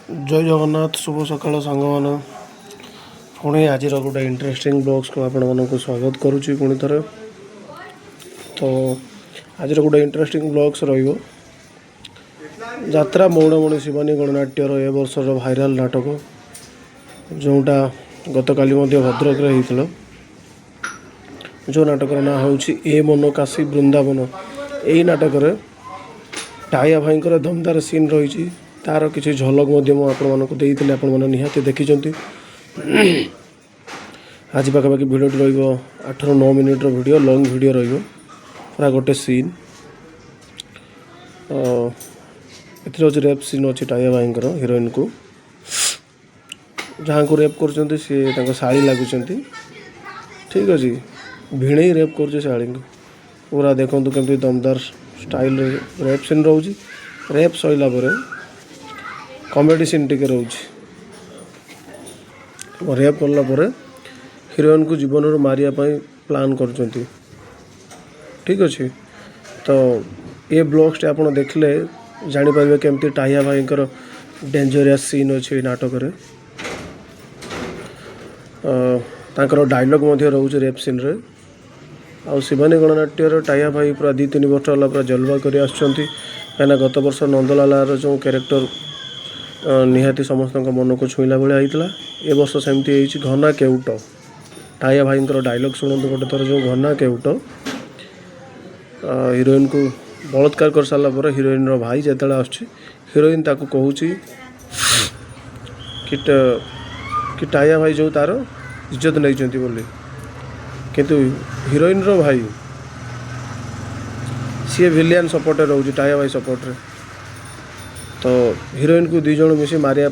जय जगन्नाथ शुभ सकाल सांग मैंने पुणी आज गोटे इंटरेस्टिंग ब्लॉग्स को आपण मानक स्वागत करुच्ची पुणी थे। तो आज गोटे इंटरेस्टिंग ब्लॉग्स रात्रा मौड़मणि शिवानी गणनाट्यर ए वर्षर भाइराल नाटक जोटा गतकाली भद्रक होता जो नाटकर ना हूँ ए मन काशी वृंदावन। यही नाटक टाया भाईंकर दमदार सीन रही तार किसी झलक आपने निहाती देखी। आज पाखापाखि भिडियो रही 8 ରୁ 9 मिनिट्र भिडियो लंग भिडियो पूरा गोटे सीन ए रेप सीन अच्छी टाया भाईंकर हिरोइन को जहाँ को रेप कर शाड़ी लगुंट ठीक अच्छे भिणे रेप कर शाड़ी को पूरा देखूँ केमती दमदार स्टाइल रेप सीन रोचे। रेप सैला कॉमेडी सीन टिके रोचे रेप कला हिरोइन को जीवन रू मारिया प्लान कर ठीक अच्छे। तो ये ब्लॉग्स आप देखले जापर केमती टाया भाईंकर डेंजरियस सीन अच्छे नाटक डायलॉग रोचे रेप सीन रे। आ शिवानी गणनाट्यर टाया भाई पूरा 2-3 वर्ष है पूरा जलवा कर कहीं गत वर्ष नंदलालार जो कैरेक्टर निहाती समस्त मन को छुईला भाया होता ए वर्ष सेमती घना केउट टाया भाईंकर डायलॉग शुणु गोटे थर जो घना केउट हिरोइन को बलात्कार कर सारापर हिरोइन भाई जिते आस हिरोइन ताको कहूँ कि टाया भाई जो तार इज्जत नहीं बोली किंतु हिरोइन भाई सी विलियन सपोर्ट रोचे टाया भाई सपोर्ट रे। तो हिरोइन को 2 जन मिसी मारिया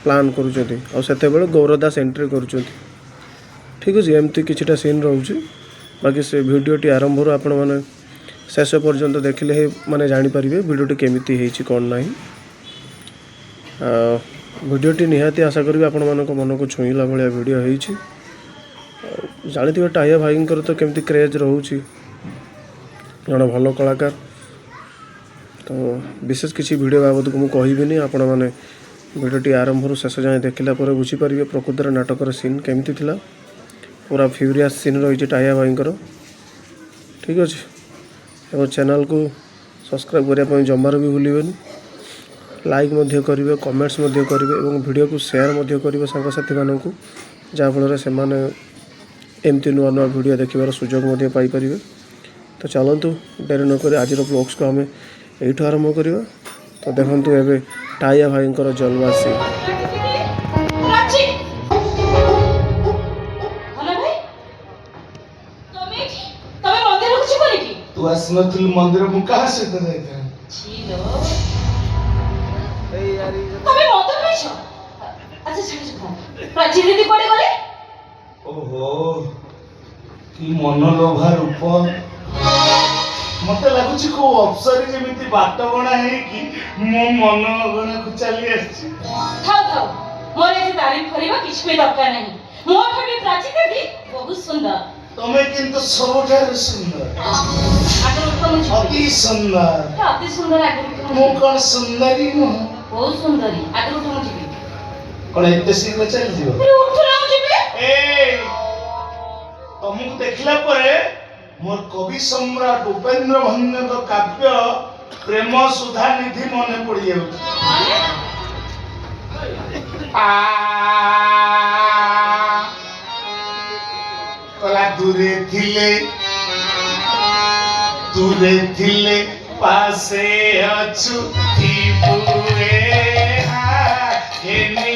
प्लान करुँचे गौरदास एंट्री करुँच ठीक अच्छे। एमती किछिटा सीन रोचे बाकी से भिडियोटी आरंभ आपण मैंने शेष पर्यंत देखिले माने जानीपर भिडियोटी केमिति होती कौन ना भिडियोटी निहाती आशा करी आपण मानक मन को छुईला भाया भिडियो होती जानी टाया भाईंकर तो केमती क्रेज रोचे जड़े भल कलाकार। तो विशेष किसी वीडियो बाबद को मुझे कहबी आपण मैंने भिडियोटी आरंभ शेष जाए देखला बुझीपारे प्रकृतर नाटकर सीन केमती थिला पूरा फ्यूरियस सीन रही टाया भाईंकर ठीक अच्छे। और चैनल को सब्सक्राइब करने जमार भी भूलें लाइक करेंगे कमेंट्स करेंगे और वीडियो को शेयर करेंगे सांगसाथी मानू जहाँफल से एमती नुआ नुआ वीडियो देखार सुजोग पाइपर। तो चलतु डेरी नक आज ब्लॉग्स को आम यू आरंभ करवा। तो देखु एवं टाया भाईंकर जलवासी तू आसनथिल मंदिर मु कहा से तो जाइता छिलो ए यार तमे मंदिर में छ अच्छा छाड़ प्राची दीदी कोडे गले ओहो की मनोलोभा रूप मते लागुची को अफसर जेमिति बाट बणा है कि मो मन गणा को चली आछि थाओ थाओ मोरे जे तारीफ करबा किछ भी दरकार नहीं मोर ठबी प्राची दीदी बहुत सुंदर तमे किंतु सबठार सुंदर आगे उठो मुझे अति सुंदर आगे मो कौन सुंदरी नु बहुत सुंदरी आगे उठो मुझे कौन एते शीघ्र चल दियो अरे उठो ना मुझे ए तुमको देखला परे मोर कवि सम्राट उपेंद्र भंग काव्य प्रेम सुधा निधि मन पड़ी जाऊ कला दूरे थिले पासे अछु थीपुरे हेनी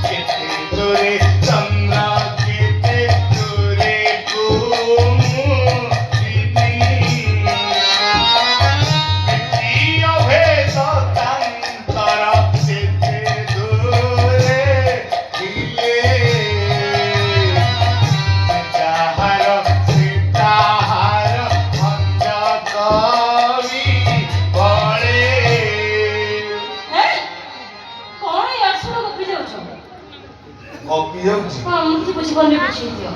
केते दूरे चंद्र केते दूरे कुमु दिनी भेष तांतर सेते दूरे थिले जहार सीताहार भंज कवि बड़े कौन यार सुनो गपी जाउ छ कॉपी होची हां मुझे बुझ बने बुझी दियो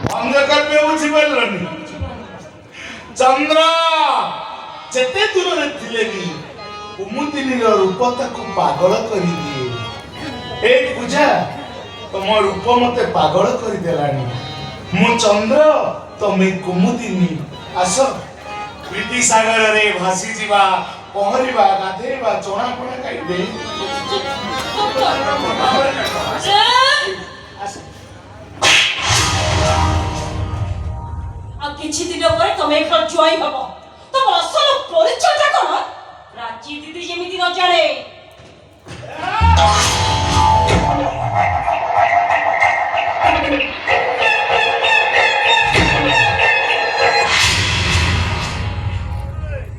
भंज कवि बुझी बोलनी चंद्र जेते दूर रे थिले भी କୁମୁଦିନୀର ରୂପ ତାକୁ ପାଗଳ କରିଦିଏ। ଏ ପୂଜା, ତମ ରୂପ ମତେ ପାଗଳ କରିଦେଲାଣି। ମୁଁ ଚନ୍ଦ୍ର, ତମେ କୁମୁଦିନୀ। ଆସ ପ୍ରୀତି ସାଗରରେ ଭାସି ଯିବା, ପହଁରିବା, ଗାଧେଇବା, ଚଣାପଣା ଖାଇବେ। ଆଉ କିଛି ଦିନ ପରେ ତମେ ଏଥର ଜ୍ୱାଇଁ ହବ। ତମ ଅସଲ ପରିଚୟଟା କଣ? ପ୍ରାଚୀ ଦିଦି ଯେମିତି ନ ଜାଣେ।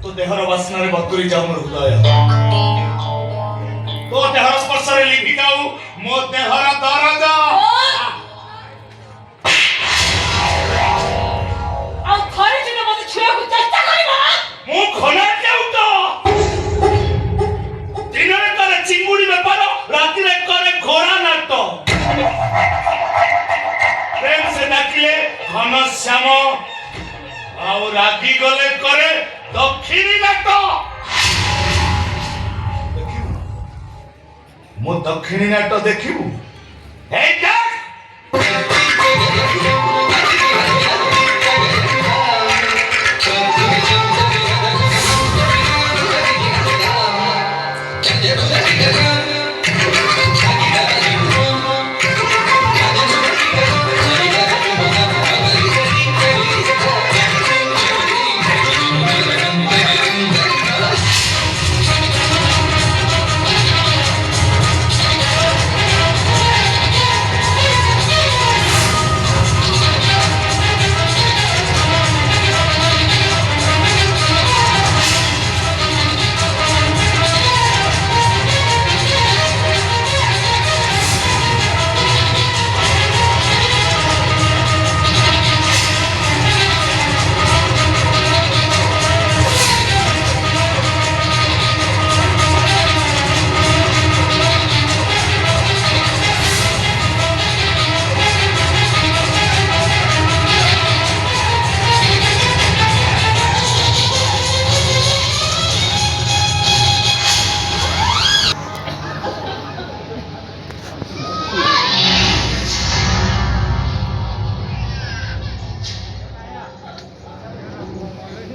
ତୋ ଦେହର ବାସ୍ନାରେ ବତୁରି ଯାଉ ମୋ ହୃଦୟ। ତୋ ଦେହର ସ୍ପର୍ଶରେ ଲିଭି ଯାଉ ମୋ ଦେହର ଦରଦ। ଆଉ ଥରେ ଯଦି ମତେ ଛୁଇଁବାକୁ ଚେଷ୍ଟା କରିବ, ମୁଁ ଖୋଲା ଯାଉତ। ଦିନରେ କରେ ଚିଙ୍ଗୁଡି ବେପାର, ରାତିରେ କରେ ଘୋଡ଼ା ନାଟ। ପ୍ରେମ ସେ ଡାକିଲେ ଘନଶ୍ୟାମ, ଆଉ ରାଗି ଗଲେ କରେ ଦକ୍ଷିଣୀ ନାଟ। ଦେଖିବୁ ମୋ ଦକ୍ଷିଣୀ ନାଟ ଦେଖିବୁ। ହେଇ ଦେখ।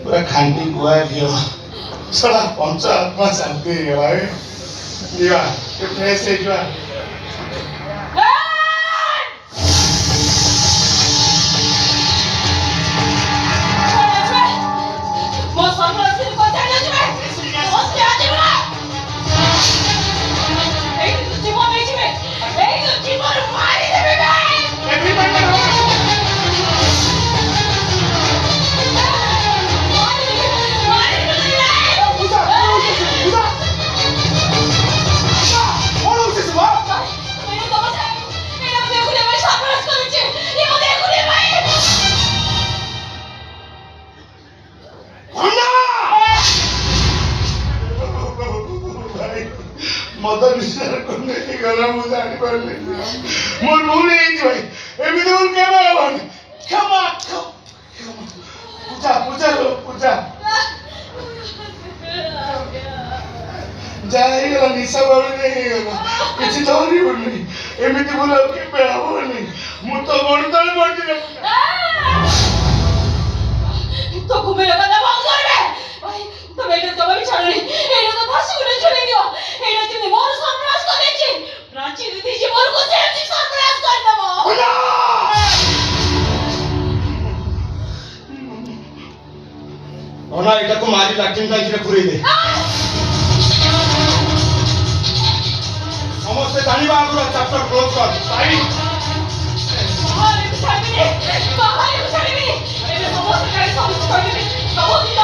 पूरा खांटी गुआ दियो साला पंच आत्मा शांति ହେଇଗଲା। ଯିବା ଫ୍ରେଶ ହେଇଯିବା। ମୋ ସର୍ବସ୍ୱ କଥା ଜାଣିବେ। ମତେ ଆଜିବା ଏଇ ଜୀବନ ନେଇଯିବେ। ଏଇ ଜୀବନ ମାରିଦେବେ ଭାଇ। मद विचार करने की गला मुझे जानी पड़ली। मोर भूल ही भाई एमिति भूल केबे हबनी। क्षमा पूजा पूजा लो पूजा जाई गला निशा बाबू नहीं गला किसी धरी होनी एमिति भूल केबे हबनी। मु तो बणतल बणती तो घुमे लगा ना बंद कर बे भाई। तो बेटा तो भी छोड़ नहीं। एनो तो फांसी को छोड़ दियो। एनो तुमने मोर सर्वनाश कर देची। प्राची दीदी जी मोर को सेम सर्वनाश कर दबो। ओना एटा को मारी लाटिन टाइम रे पुरे दे। समस्त जानिबा आगुरा चैप्टर क्लोज कर भाई। बाहर छाड़बी। एबे समस्त गाड़ी सब छोड़ देबी। सब दिन